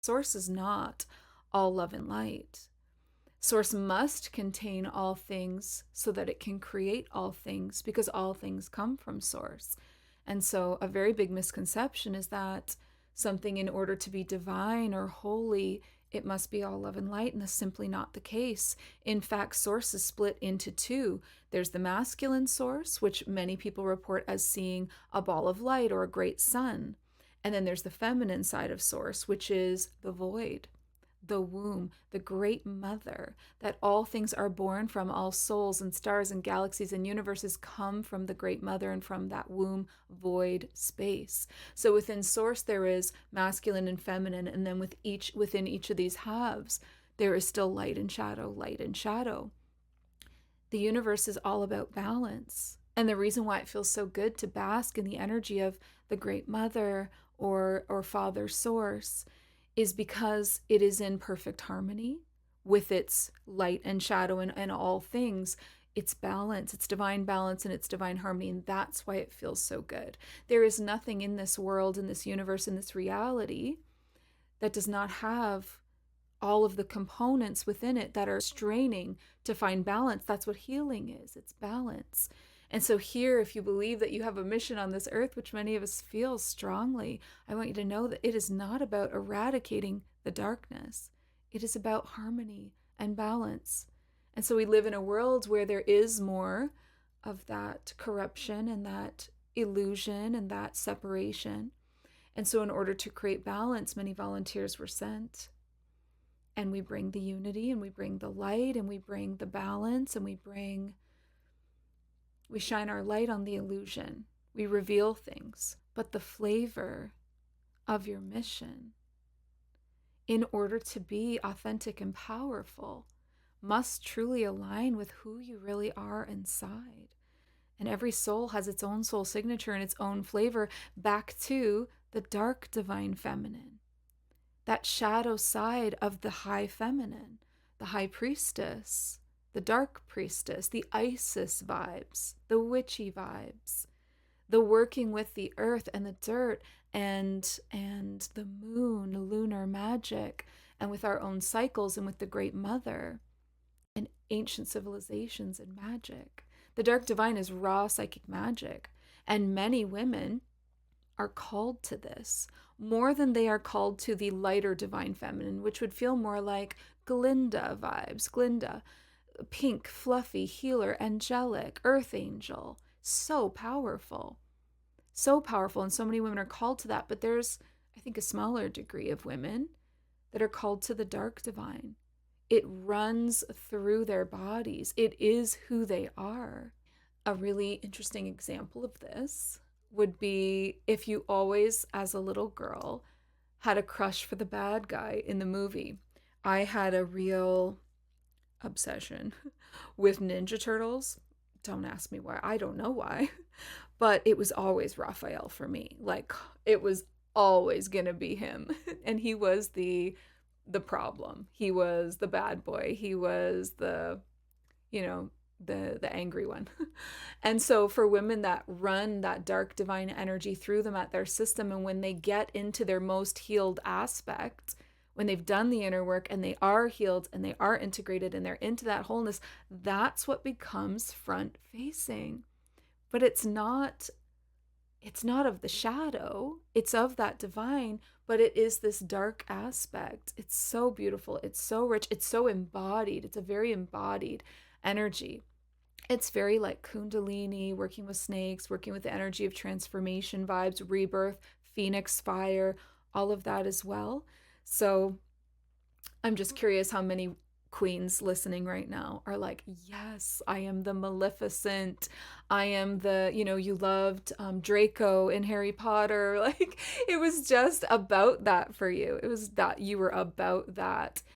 Source is not all love and light. Source must contain all things so that it can create all things, because all things come from source. And so a very big misconception is that something, in order to be divine or holy, it must be all love and light, and that's simply not the case. In fact, source is split into two. There's the masculine source, which many people report as seeing a ball of light or a great sun. And then there's the feminine side of source, which is the void, the womb, the great mother, that all things are born from, all souls and stars and galaxies and universes come from the great mother and from that womb void space. So within source there is masculine and feminine, and then within each of these halves there is still light and shadow, light and shadow. The universe is all about balance. And the reason why it feels so good to bask in the energy of the great mother or father source is because it is in perfect harmony with its light and shadow and all things. It's balance, it's divine balance, and it's divine harmony. And that's why it feels so good. There is nothing in this world, in this universe, in this reality that does not have all of the components within it that are straining to find balance. That's what healing is. It's balance. And so here, if you believe that you have a mission on this earth, which many of us feel strongly, I want you to know that it is not about eradicating the darkness. It is about harmony and balance. And so we live in a world where there is more of that corruption and that illusion and that separation. And so in order to create balance, many volunteers were sent. And we bring the unity, and we bring the light, and we bring the balance, and we shine our light on the illusion. We reveal things. But the flavor of your mission, in order to be authentic and powerful, must truly align with who you really are inside. And every soul has its own soul signature and its own flavor, back to the dark divine feminine, that shadow side of the high feminine, the high priestess, the dark priestess, the Isis vibes, the witchy vibes, the working with the earth and the dirt and the moon, lunar magic, and with our own cycles and with the great mother and ancient civilizations and magic. The dark divine is raw psychic magic, and many women are called to this more than they are called to the lighter divine feminine, which would feel more like Glinda vibes. Glinda, pink, fluffy, healer, angelic, earth angel. So powerful. So powerful. And so many women are called to that. But there's, I think, a smaller degree of women that are called to the dark divine. It runs through their bodies. It is who they are. A really interesting example of this would be if you always, as a little girl, had a crush for the bad guy in the movie. I had a real obsession with Ninja Turtles. Don't ask me why. I don't know why. But it was always Raphael for me. Like, it was always gonna be him. And he was the problem. He was the bad boy. He was the, you know, the angry one. And so for women that run that dark divine energy through them at their system, and when they get into their most healed aspect, when they've done the inner work and they are healed and they are integrated and they're into that wholeness, that's what becomes front facing. But it's not of the shadow, it's of that divine, but it is this dark aspect. It's so beautiful, it's so rich, it's so embodied. It's a very embodied energy. It's very like Kundalini, working with snakes, working with the energy of transformation vibes, rebirth, phoenix fire, all of that as well. So I'm just curious how many queens listening right now are like, yes, I am the Maleficent. I am the, you loved Draco in Harry Potter. Like, it was just about that for you. It was that you were about that.